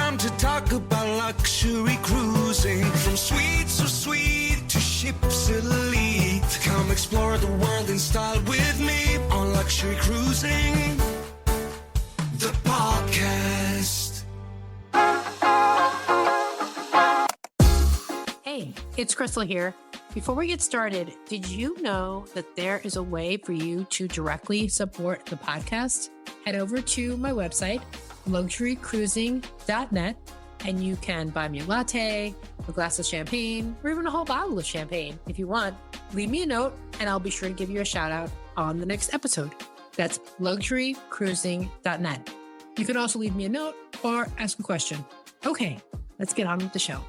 time to talk about luxury cruising. From suites so sweet to ships elite. Come explore the world in style with me on Luxury Cruising, the podcast. Hey, it's Crystal here. Before we get started, did you know that there is a way for you to directly support the podcast? Head over to my website, luxurycruising.net, and you can buy me a latte, a glass of champagne, or even a whole bottle of champagne if you want. Leave me a note, and I'll be sure to give you a shout out on the next episode. That's luxurycruising.net. You can also leave me a note or ask a question. Okay, let's get on with the show.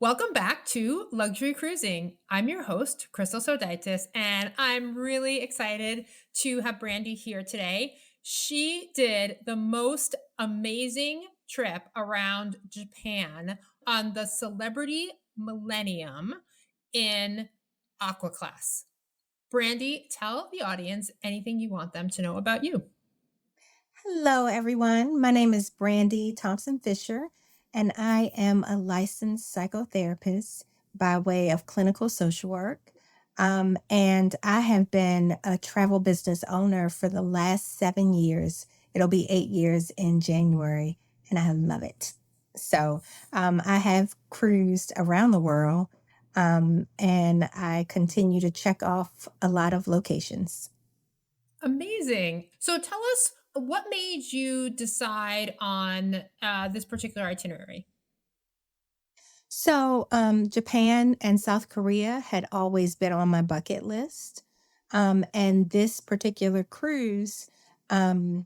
Welcome back to Luxury Cruising. I'm your host, Crystal Sodaitis, and I'm really excited to have Brandi here today. She did the most amazing trip around Japan on the Celebrity Millennium in Aqua Class. Brandi, tell the audience anything you want them to know about you. Hello, everyone. My name is Brandi Thompson Fisher, and I am a licensed psychotherapist by way of clinical social work. And I have been a travel business owner for the last 7 years. It'll be 8 years in January, and I love it. So I have cruised around the world, and I continue to check off a lot of locations. Amazing. So tell us, what made you decide on this particular itinerary? So Japan and South Korea had always been on my bucket list. And this particular cruise had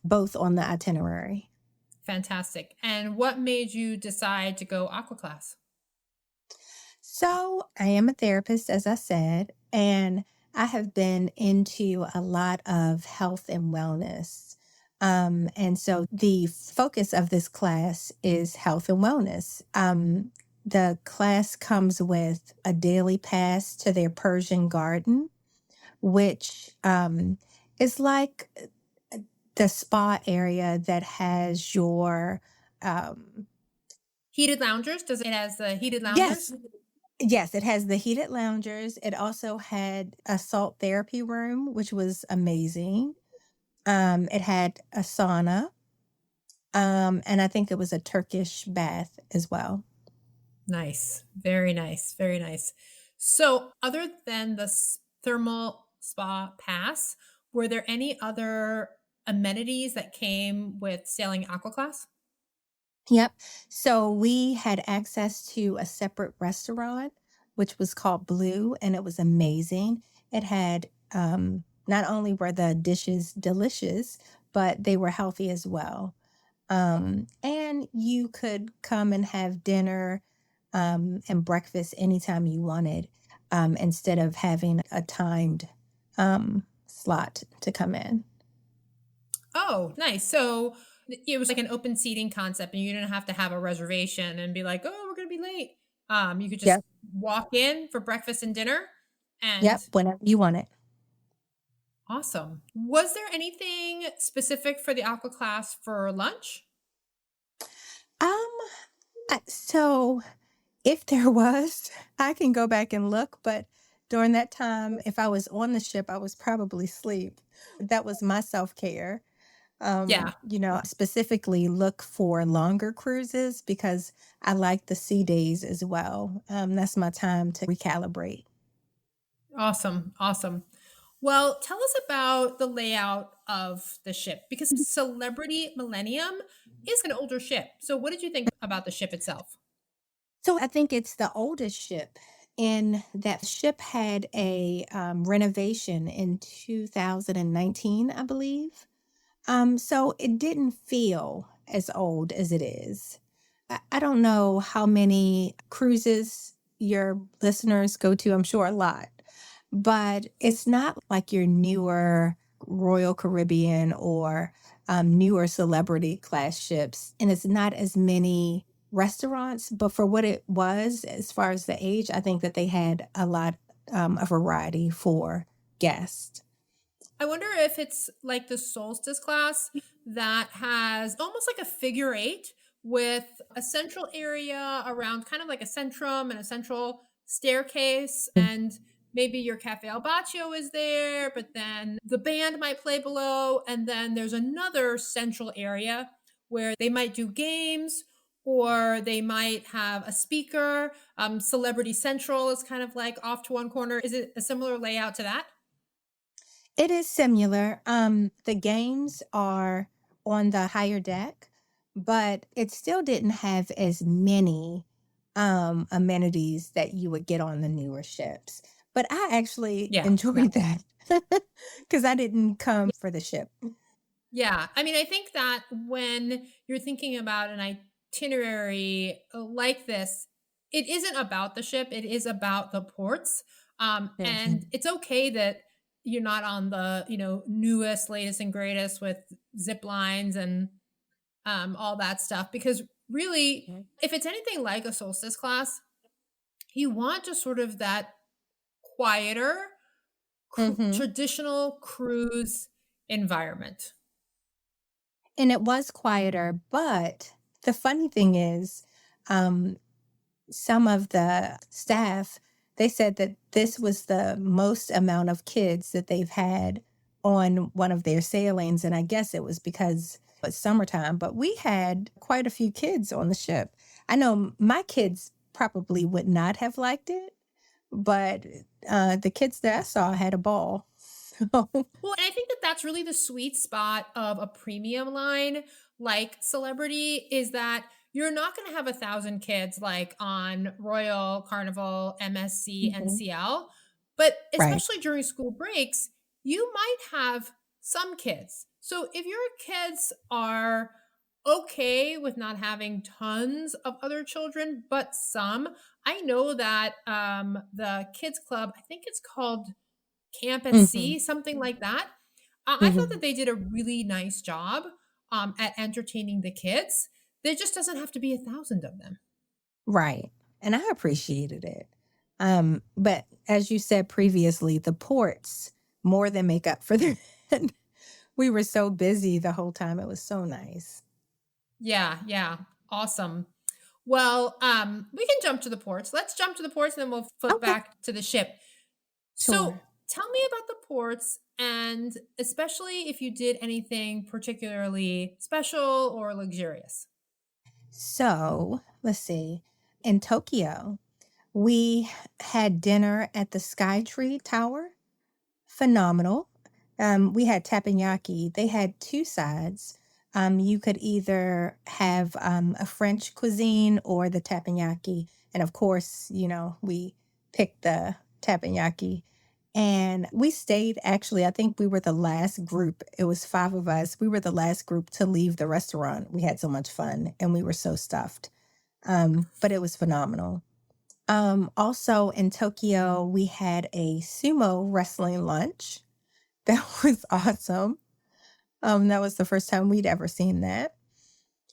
both on the itinerary. Fantastic. And what made you decide to go Aqua Class? So I am a therapist, as I said, and I have been into a lot of health and wellness. And so the focus of this class is health and wellness. The class comes with a daily pass to their Persian Garden, which is like the spa area that has your heated loungers. Does it has the heated loungers? Yes, it has the heated loungers. It also had a salt therapy room, which was amazing. It had a sauna, and I think it was a Turkish bath as well. Nice. Very nice. Very nice. So other than the thermal spa pass, were there any other amenities that came with sailing Aqua Class? Yep. So we had access to a separate restaurant, which was called Blue, and it was amazing. It had not only were the dishes delicious, but they were healthy as well. And you could come and have dinner and breakfast anytime you wanted, instead of having a timed slot to come in. Oh, nice. So it was like an open seating concept, and you didn't have to have a reservation and be like, "Oh, we're going to be late." You could just walk in for breakfast and dinner. And whenever you want it. Awesome. Was there anything specific for the Aqua Class for lunch? So if there was, I can go back and look, but during that time, if I was on the ship, I was probably asleep. That was my self-care. Specifically look for longer cruises because I like the sea days as well. That's my time to recalibrate. Awesome. Awesome. Well, tell us about the layout of the ship, because Celebrity Millennium is an older ship. So what did you think about the ship itself? So I think it's the oldest ship, and that ship had a renovation in 2019, I believe. So it didn't feel as old as it is. I don't know how many cruises your listeners go to. I'm sure a lot. But it's not like your newer Royal Caribbean or newer Celebrity class ships. And it's not as many restaurants. But for what it was, as far as the age, I think that they had a lot of variety for guests. I wonder if it's like the Solstice class. that has almost like a figure eight with a central area around kind of like a centrum and a central staircase. And maybe your cafe al baccio is there, but then the band might play below. And then there's another central area where they might do games or they might have a speaker. Celebrity Central is kind of like off to one corner. Is it a similar layout to that? It is similar. The games are on the higher deck, but it still didn't have as many amenities that you would get on the newer ships. But I actually Yeah. Yeah. enjoyed that because I didn't come for the ship. Yeah. I mean, I think that when you're thinking about an itinerary like this, it isn't about the ship, it is about the ports. And Mhm. it's okay that you're not on the, newest, latest, and greatest with zip lines and all that stuff. Because really, if it's anything like a solstice class, you want just sort of that quieter, Mhm. traditional cruise environment. And it was quieter, but the funny thing is, um, some of the staff, they said that this was the most amount of kids that they've had on one of their sailings. And I guess it was because it's summertime, but we had quite a few kids on the ship. I know my kids probably would not have liked it, but the kids that I saw had a ball. So, Well, and I think that that's really the sweet spot of a premium line like Celebrity is that you're not going to have 1,000 kids like on Royal, Carnival, MSC, and mhm. CL. But Right. especially during school breaks, you might have some kids. So if your kids are okay with not having tons of other children, but some, I know that the kids club, I think it's called Camp at Hmm. Sea, something like that. I thought Hmm. that they did a really nice job at entertaining the kids. There just doesn't have to be 1,000 of them. Right. And I appreciated it. But as you said previously, the ports more than make up for that. We were so busy the whole time. It was so nice. Yeah, yeah. Awesome. Well, we can jump to the ports. Let's jump to the ports and then we'll flip Okay. back to the ship. So Sure. tell me about the ports and especially if you did anything particularly special or luxurious. So let's see. In Tokyo, we had dinner at the Skytree Tower. Phenomenal. We had teppanyaki. They had two sides. You could either have a French cuisine or the teppanyaki. And of course, we picked the teppanyaki. And we stayed, actually, I think we were the last group. It was five of us. We were the last group to leave the restaurant. We had so much fun and we were so stuffed. But it was phenomenal. Also in Tokyo, we had a sumo wrestling lunch. That was awesome. That was the first time we'd ever seen that.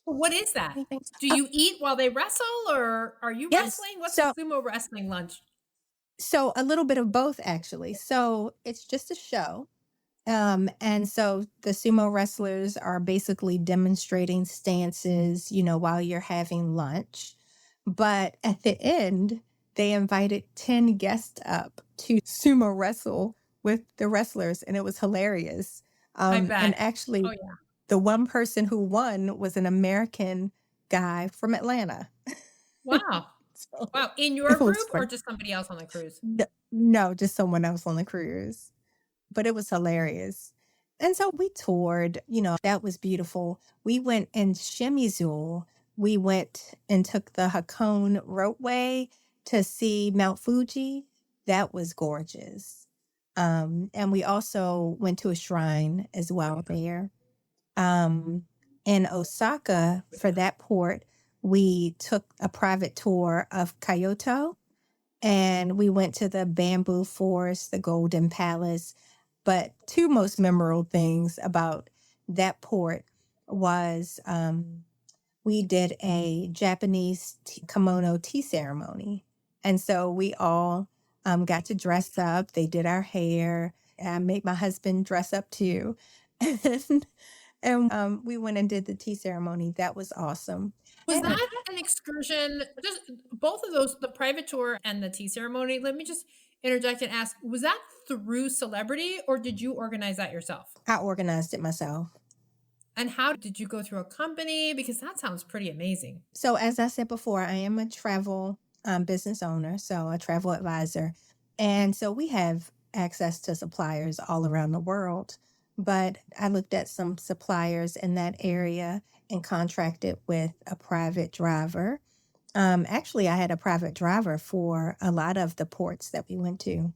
What is that? Anything? Do Oh, you eat while they wrestle or are you yes. wrestling? What's a So, sumo wrestling lunch? so a little bit of both actually. So it's just a show. And so the sumo wrestlers are basically demonstrating stances, while you're having lunch. But at the end, they invited 10 guests up to sumo wrestle with the wrestlers, and it was hilarious. I And bet. Oh, actually, yeah. the one person who won was an American guy from Atlanta. Wow. So Wow. In your it was group or fun. just somebody else on the cruise? No, just someone else on the cruise, but it was hilarious. And so we toured, that was beautiful. We went in Shimizu. We went and took the Hakone Ropeway to see Mount Fuji. That was gorgeous. And we also went to a shrine as well there. Um, in Osaka, for that port, we took a private tour of Kyoto and we went to the bamboo forest, the Golden Palace. But two most memorable things about that port was we did a Japanese kimono tea ceremony. And so we all got to dress up. They did our hair. And I made my husband dress up too. And And we went and did the tea ceremony. That was awesome. Was And that an excursion? Just both of those, the private tour and the tea ceremony. Let me just interject and ask, was that through Celebrity or did you organize that yourself? I organized it myself. And how did you go through a company? Because that sounds pretty amazing. So, as I said before, I am a travel business owner, so a travel advisor. And so we have access to suppliers all around the world. But I looked at some suppliers in that area and contracted with a private driver. Actually, I had a private driver for a lot of the ports that we went to,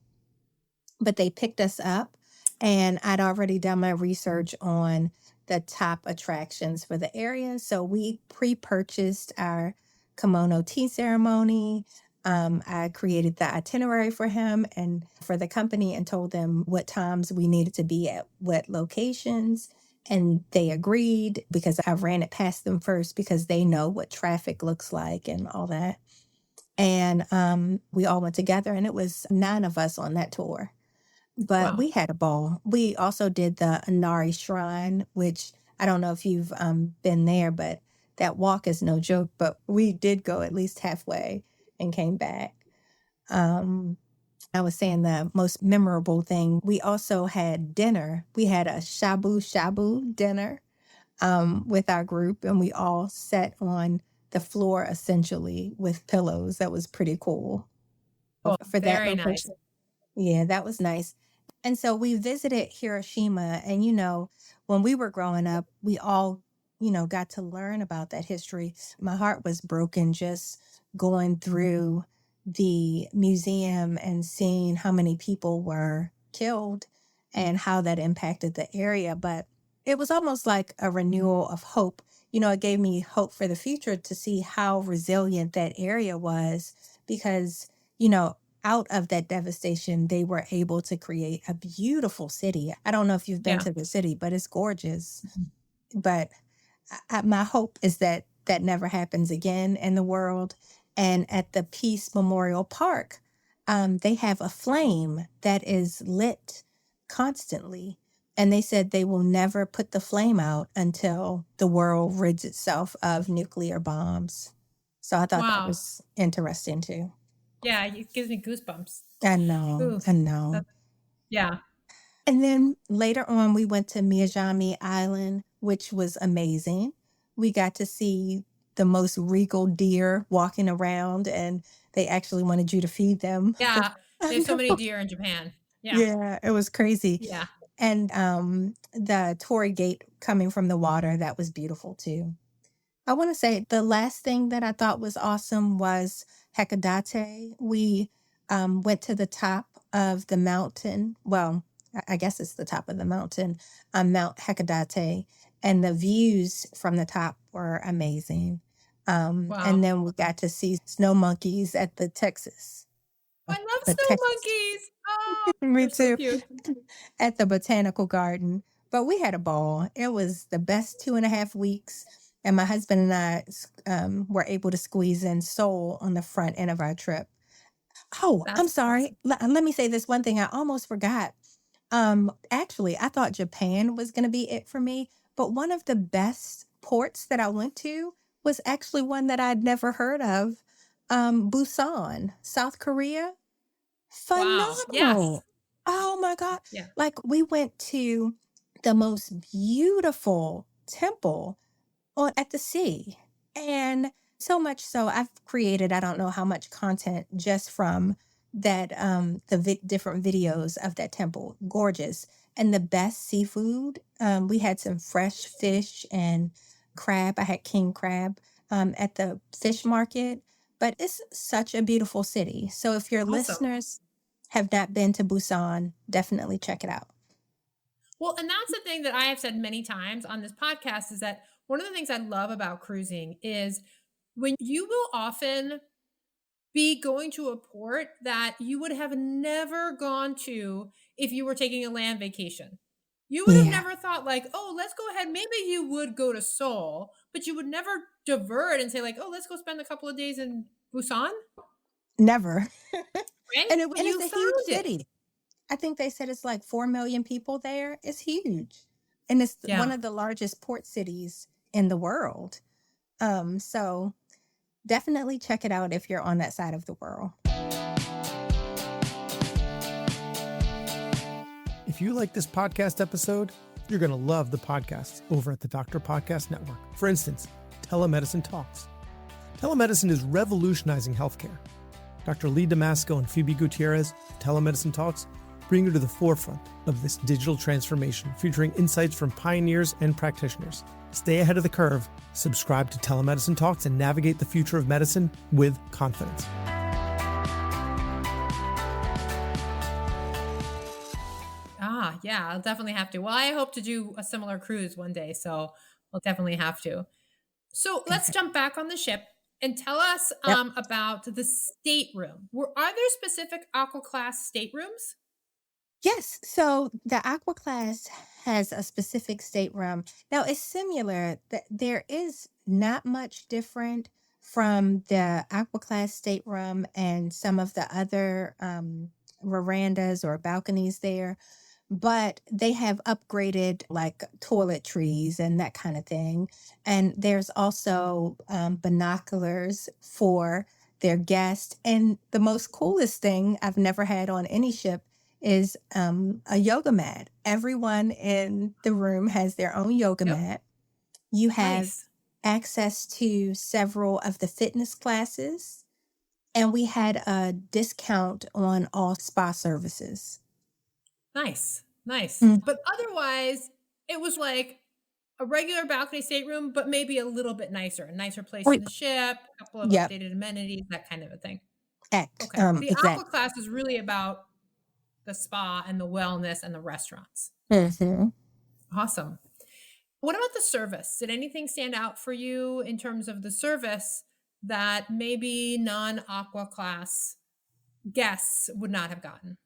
but they picked us up, and I'd already done my research on the top attractions for the area. So we pre-purchased our kimono tea ceremony. I created the itinerary for him and for the company and told them what times we needed to be at what locations. And they agreed because I ran it past them first because they know what traffic looks like and all that. And we all went together, and it was 9 of us on that tour. But Wow. we had a ball. We also did the Inari Shrine, which I don't know if you've been there, but that walk is no joke. But we did go at least halfway and came back. I was saying the most memorable thing, we also had dinner. We had a shabu shabu dinner with our group, and we all sat on the floor essentially with pillows. That was pretty cool Oh, for that very nice. location. Yeah, that was nice. And so we visited Hiroshima, and when we were growing up, we all, got to learn about that history. My heart was broken just going through the museum and seeing how many people were killed and how that impacted the area. But it was almost like a renewal of hope. It gave me hope for the future to see how resilient that area was because, out of that devastation, they were able to create a beautiful city. I don't know if you've been Yeah. to the city, but it's gorgeous. But my hope is that that never happens again in the world. And at the Peace Memorial Park, they have a flame that is lit constantly. And they said they will never put the flame out until the world rids itself of nuclear bombs. So I thought that Wow. was interesting too. Yeah, it gives me goosebumps. I know, Oof. I know. Yeah. And then later on, we went to Miyajimi Island, which was amazing. We got to see the most regal deer walking around, and they actually wanted you to feed them. Yeah. I There's so many know. deer in Japan. Yeah. Yeah, it was crazy. Yeah. And the Torii Gate coming from the water, that was beautiful too. I want to say the last thing that I thought was awesome was Hekadate. We went to the top of the mountain. Well, I guess it's the top of the mountain, Mount Hekadate, and the views from the top were amazing. And Wow. then we got to see snow monkeys at the Texas, I love the snow Texas. monkeys. Oh, Me they're so too. cute. At the botanical garden. But we had a ball. It was the best 2.5 weeks. And my husband and I were able to squeeze in Seoul on the front end of our trip. Oh, I'm That's sorry. awesome. Let me say this one thing I almost forgot. Actually, I thought Japan was going to be it for me. But one of the best ports that I went to was actually one that I'd never heard of, Busan, South Korea. Wow. Yes. Phenomenal. Oh my God. Yeah. Like we went to the most beautiful temple on at the sea. And so much so I've created I don't know how much content just from that different videos of that temple. Gorgeous. And the best seafood. We had some fresh fish and crab. I had king crab at the fish market. But it's such a beautiful city. So if your Awesome. listeners have not been to Busan, definitely check it out. Well, and that's the thing that I have said many times on this podcast is that one of the things I love about cruising is when you will often be going to a port that you would have never gone to if you were taking a land vacation. You would have Yeah, never thought like, oh, let's go ahead. Maybe you would go to Seoul, but you would never divert and say like, oh, let's go spend a couple of days in Busan, never. right? And You it's a huge found it. city. I think they said it's like 4 million people there. It's huge. And it's one Yeah. of the largest port cities in the world. So definitely check it out if you're on that side of the world. If you like this podcast episode, you're going to love the podcasts over at the Doctor Podcast Network. For instance, Telemedicine Talks. Telemedicine is revolutionizing healthcare. Dr. Lee Damasco and Phoebe Gutierrez, Telemedicine Talks, bring you to the forefront of this digital transformation, featuring insights from pioneers and practitioners. Stay ahead of the curve, subscribe to Telemedicine Talks, and navigate the future of medicine with confidence. Yeah, I'll definitely have to. Well, I hope to do a similar cruise one day, so I'll definitely have to. So let's jump back on the ship and tell us Yep. about the stateroom. Are there specific Aqua Class staterooms? Yes. So the Aqua Class has a specific stateroom. Now it's similar. There is not much different from the Aqua Class stateroom and some of the other verandas or balconies there, but they have upgraded like toiletries and that kind of thing. And there's also binoculars for their guests. And the most coolest thing I've never had on any ship is a yoga mat. Everyone in the room has their own yoga Yep. mat. You have Nice. access to several of the fitness classes, and we had a discount on all spa services. Nice. Mm. But otherwise, it was like a regular balcony stateroom, but maybe a little bit nicer, a nicer place Oh, in the ship, a couple of yep. updated amenities, that kind of a thing. Act. Okay. The Aqua Exactly. Class is really about the spa and the wellness and the restaurants. hmm Awesome. What about the service? Did anything stand out for you in terms of the service that maybe non-Aqua Class guests would not have gotten?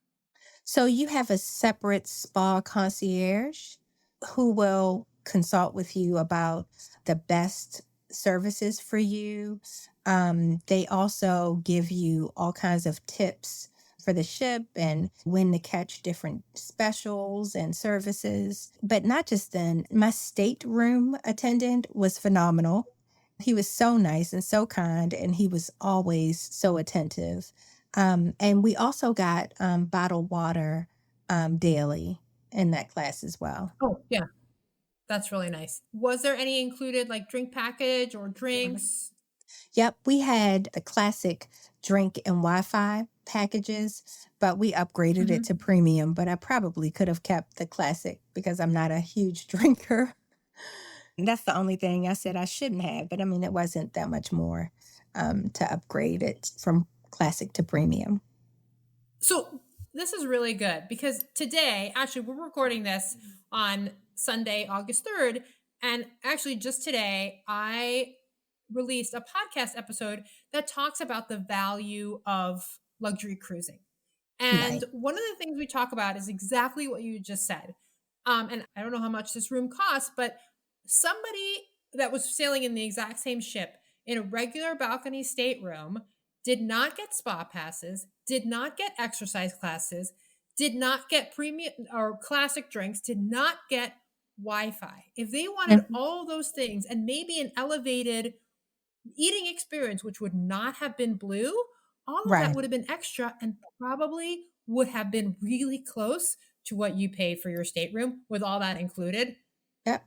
So you have a separate spa concierge who will consult with you about the best services for you. They also give you all kinds of tips for the ship and when to catch different specials and services. But not just then, my stateroom attendant was phenomenal. He was so nice and so kind, and he was always so attentive. And we also got bottled water daily in that class as well. Oh, yeah. That's really nice. Was there any included like drink package or drinks? Yep, we had the classic drink and Wi-Fi packages, but we upgraded it Mhm. to premium. But I probably could have kept the classic because I'm not a huge drinker. That's the only thing I said I shouldn't have. But I mean, it wasn't that much more to upgrade it from classic to premium. So this is really good because today, actually, we're recording this on Sunday, August 3rd. And actually, just today, I released a podcast episode that talks about the value of luxury cruising. Right. And one of the things we talk about is exactly what you just said. And I don't know how much this room costs, but somebody that was sailing in the exact same ship in a regular balcony stateroom did not get spa passes, did not get exercise classes, did not get premium or classic drinks, did not get Wi-Fi. If they wanted Mhm. all those things and maybe an elevated eating experience, which would not have been blue, all of that Right. would have been extra and probably would have been really close to what you paid for your stateroom with all that included Yep.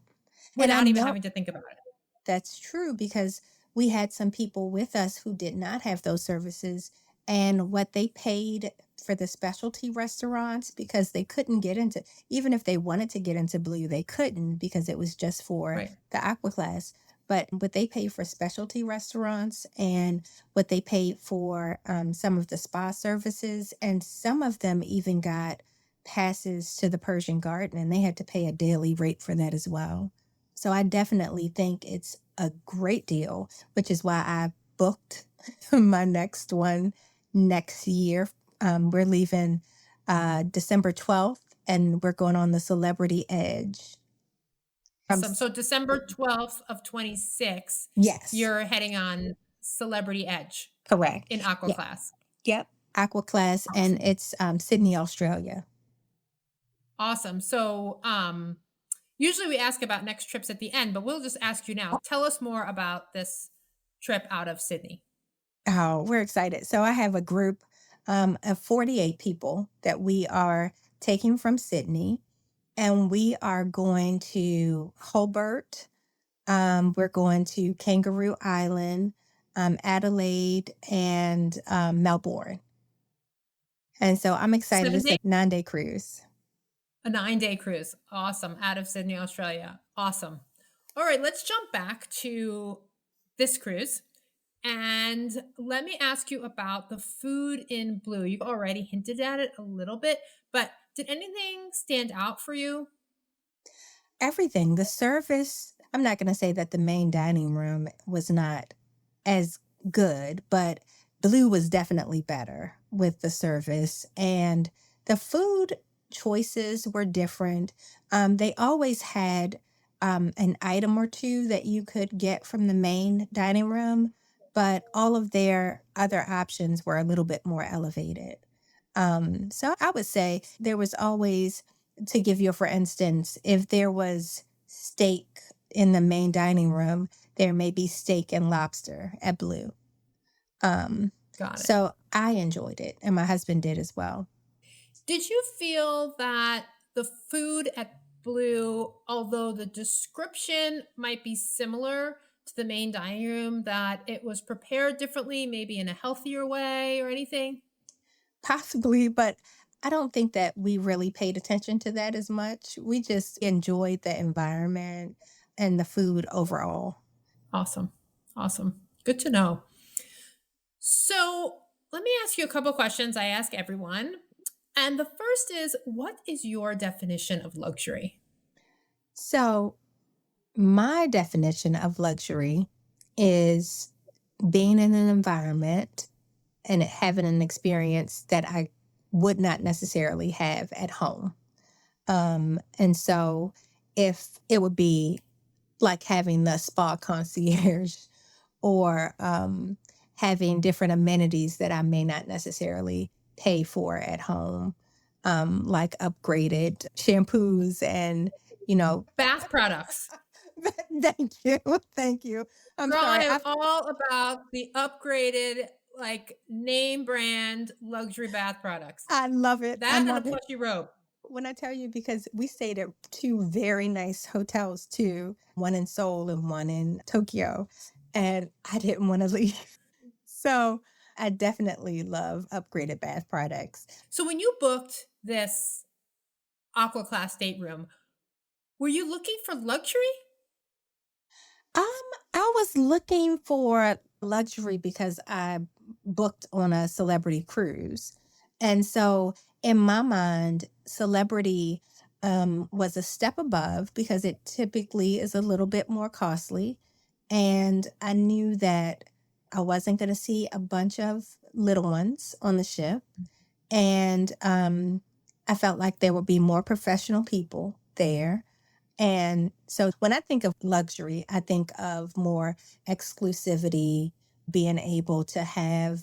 And I without even know having to think about it. that's true because we had some people with us who did not have those services, and what they paid for the specialty restaurants because they couldn't get into, even if they wanted to get into blue, they couldn't because it was just for Right. the Aqua Class. But what they paid for specialty restaurants and what they paid for some of the spa services, and some of them even got passes to the Persian Garden, and they had to pay a daily rate for that as well. So I definitely think it's a great deal, which is why I booked my next one next year. We're leaving December 12th, and we're going on the Celebrity Edge. Awesome. So December 12th of 26, Yes, you're heading on Celebrity Edge correct. in Aqua Yeah, Class. yep. Aqua Class, and Awesome. it's Sydney, Australia. Awesome. So Usually we ask about next trips at the end, but we'll just ask you now. Tell us more about this trip out of Sydney. Oh, we're excited. So I have a group of 48 people that we are taking from Sydney, and we are going to Hobart. We're going to Kangaroo Island, Adelaide, and Melbourne. And so I'm excited. 7 It's days? a 9-day cruise. A 9-day cruise. Awesome. Out of Sydney, Australia. Awesome. All right, let's jump back to this cruise. And let me ask you about the food in Blue. You've already hinted at it a little bit, but did anything stand out for you? Everything. The service, I'm not going to say that the main dining room was not as good, but Blue was definitely better with the service. And the food choices were different. They always had an item or two that you could get from the main dining room, but all of their other options were a little bit more elevated. So I would say there was always, to give you, for instance, if there was steak in the main dining room, there may be steak and lobster at Blue. Got it. So I enjoyed it, and my husband did as well. Did you feel that the food at Blue, although the description might be similar to the main dining room, that it was prepared differently, maybe in a healthier way or anything? Possibly, but I don't think that we really paid attention to that as much. We just enjoyed the environment and the food overall. Awesome. Awesome. Good to know. So let me ask you a couple questions I ask everyone. And the first is, what is your definition of luxury? So my definition of luxury is being in an environment and having an experience that I would not necessarily have at home. And so if it would be like having the spa concierge or having different amenities that I may not necessarily pay for at home, like upgraded shampoos and, Bath products. thank you. Thank you. I'm Girl, sorry. I am all about the upgraded, like name brand luxury bath products. I love it. I That and a love it. plushy robe. When I tell you, because we stayed at 2 very nice hotels too, one in Seoul and one in Tokyo, and I didn't want to leave. So I definitely love upgraded bath products. So when you booked this Aqua Class stateroom, were you looking for luxury? I was looking for luxury because I booked on a celebrity cruise. And so in my mind, celebrity was a step above because it typically is a little bit more costly. And I knew that I wasn't going to see a bunch of little ones on the ship. And I felt like there would be more professional people there. And so when I think of luxury, I think of more exclusivity, being able to have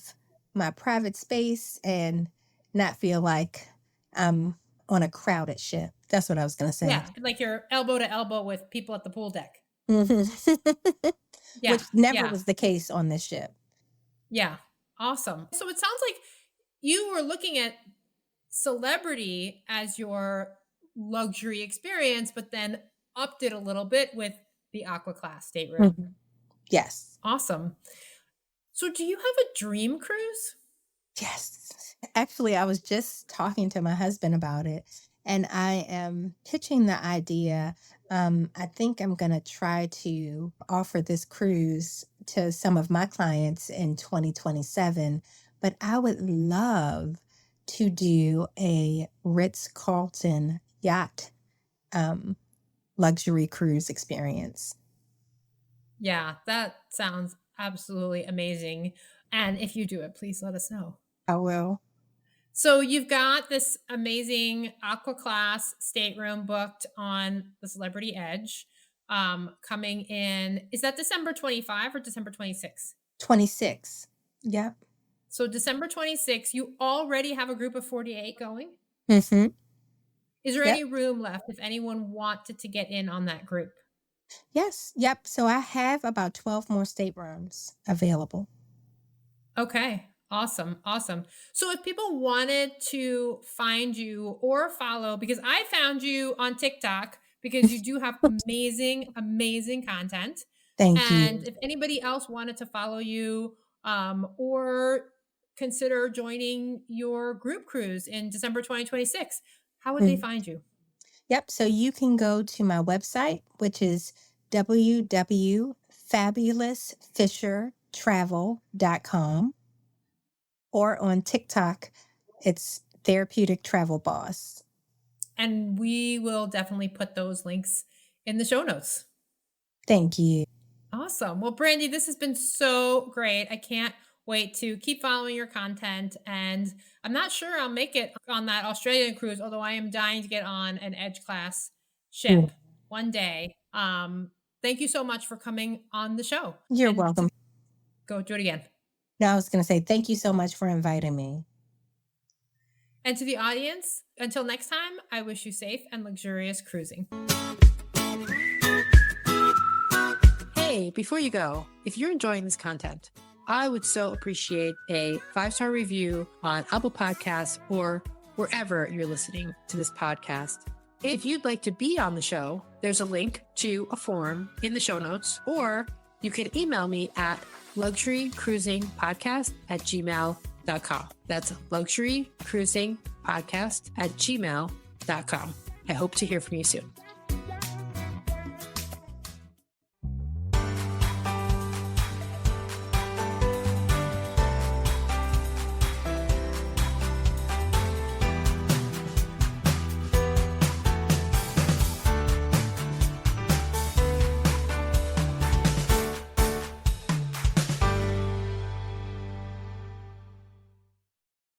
my private space and not feel like I'm on a crowded ship. That's what I was going to say. Yeah, like you're elbow to elbow with people at the pool deck. Mhm. Yeah, Which never yeah. was the case on this ship. Yeah. Awesome. So it sounds like you were looking at celebrity as your luxury experience, but then upped it a little bit with the Aqua Class stateroom. Mhm. Yes. Awesome. So do you have a dream cruise? Yes. Actually, I was just talking to my husband about it, and I am pitching the idea. I think I'm going to try to offer this cruise to some of my clients in 2027, but I would love to do a Ritz-Carlton yacht luxury cruise experience. Yeah, that sounds absolutely amazing. And if you do it, please let us know. I will. So you've got this amazing Aqua Class stateroom booked on the Celebrity Edge, coming in. Is that December 25 or December 26? 26. Yep. So December 26, you already have a group of 48 going? Mm-hmm. Is there Yep. any room left if anyone wanted to get in on that group? Yes. Yep. So I have about 12 more staterooms available. Okay. Awesome. Awesome. So if people wanted to find you or follow, because I found you on TikTok because you do have amazing, amazing content. Thank And you. if anybody else wanted to follow you or consider joining your group cruise in December 2026, how would they Mm. find you? Yep. So you can go to my website, which is www.fabulousfishertravel.com, or on TikTok, it's Therapeutic Travel Boss. And we will definitely put those links in the show notes. Thank you. Awesome. Well, Brandi, this has been so great. I can't wait to keep following your content. And I'm not sure I'll make it on that Australian cruise, although I am dying to get on an Edge class ship one day. Thank you so much for coming on the show. You're And welcome. go do it again. No, I was going to say thank you so much for inviting me. And to the audience, until next time, I wish you safe and luxurious cruising. Hey, before you go, if you're enjoying this content, I would so appreciate a 5-star review on Apple Podcasts or wherever you're listening to this podcast. If you'd like to be on the show, there's a link to a form in the show notes, or you can email me at luxurycruisingpodcast@gmail.com. That's luxurycruisingpodcast@gmail.com. I hope to hear from you soon.